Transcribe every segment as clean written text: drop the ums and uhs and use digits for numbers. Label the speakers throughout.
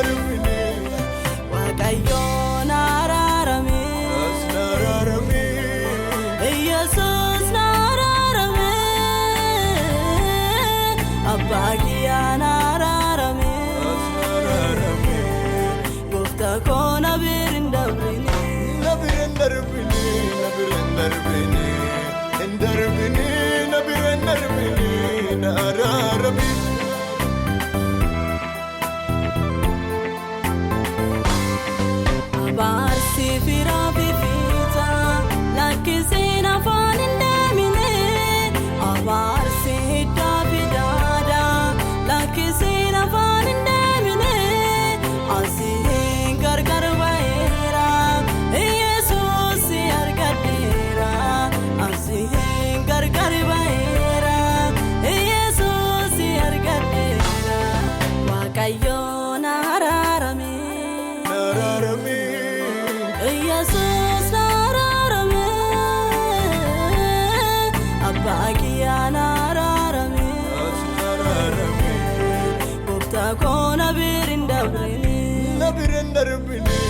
Speaker 1: darbine
Speaker 2: Waaqayyoon araarame
Speaker 1: asnararame
Speaker 2: Yesus araarame Abbaa kiyyaan araarame
Speaker 1: asnararame
Speaker 2: Gooftaa koo na bira hin darbine
Speaker 1: nabiren darbine nabiren darbine nararame
Speaker 2: Abaarsi firaa fi fiixaa lakkiseen afaan hin deemine Abaarsi hiddaa fi daadaa lakkiseen afaan hin deemine Asiin gargar ba'eera Yesuus si argadheera Asiin gargar ba'eera Yesuus si argadheera Waaqayyoon araarame
Speaker 1: nararame
Speaker 2: Yesus araarame Abbaa kiyyaan araarame
Speaker 1: asnararame
Speaker 2: Gooftaa koo na bira hin darbine
Speaker 1: nabiren darbine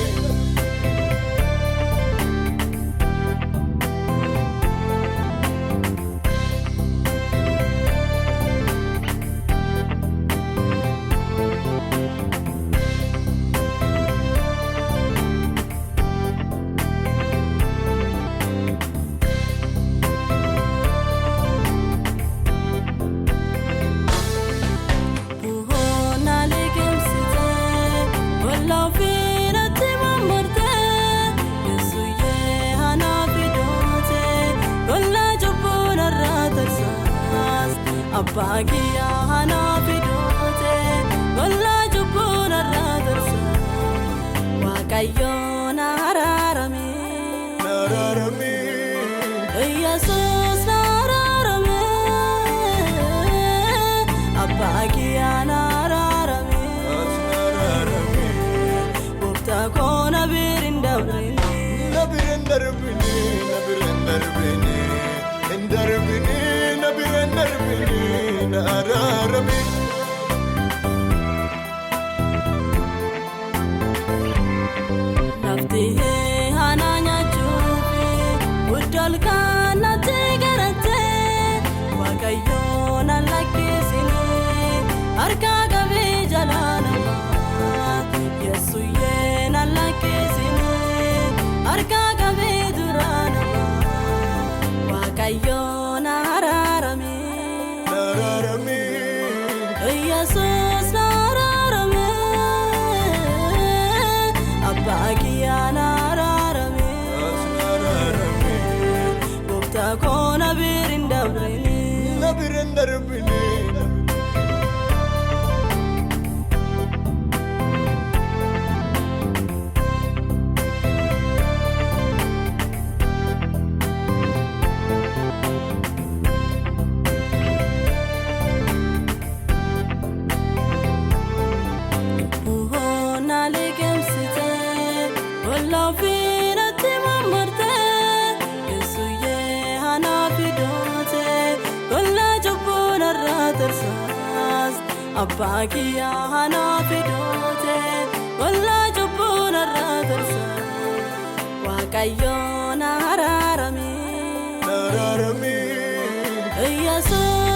Speaker 2: Bu'oona liqimsite walla ofiirratti mummurte Yesuuyyee anaa fidoote walla cubbuu narraa tarsaas Abbaa kiyyaa anaa fidoote walla cubbuu narraa tarsaas Waaqayyoon araarame
Speaker 1: nararame
Speaker 2: Yesus araarame Abbaa kiyyaan araarame
Speaker 1: asnararame
Speaker 2: Gooftaa koo na bira hin darbine
Speaker 1: nabiren darbine nabiren darbine nararame
Speaker 2: Lafti anaa nyaachuufi guddol kanatti garatte Waaqayyoon an lakkisine harka qabee jalaa namaa Yesuuyyeen an lakkisine harka qabee duraa namaa Waaqayyoon araarame
Speaker 1: nararame
Speaker 2: Yesus araarame Abbaa kiyyaan araarame
Speaker 1: asnararame
Speaker 2: Gooftaa koo na bira hin darbine
Speaker 1: nabiren darbine
Speaker 2: Bu'oona liqimsite walla ofiirratti mummurte Yesuuyyee anaa fidoote walla cubbuu narraa tarsaas Abbaa kiyyaa anaa fidoote walla cubbuu narraa tarsaas Waaqayyoon araarame
Speaker 1: nararame
Speaker 2: Yesus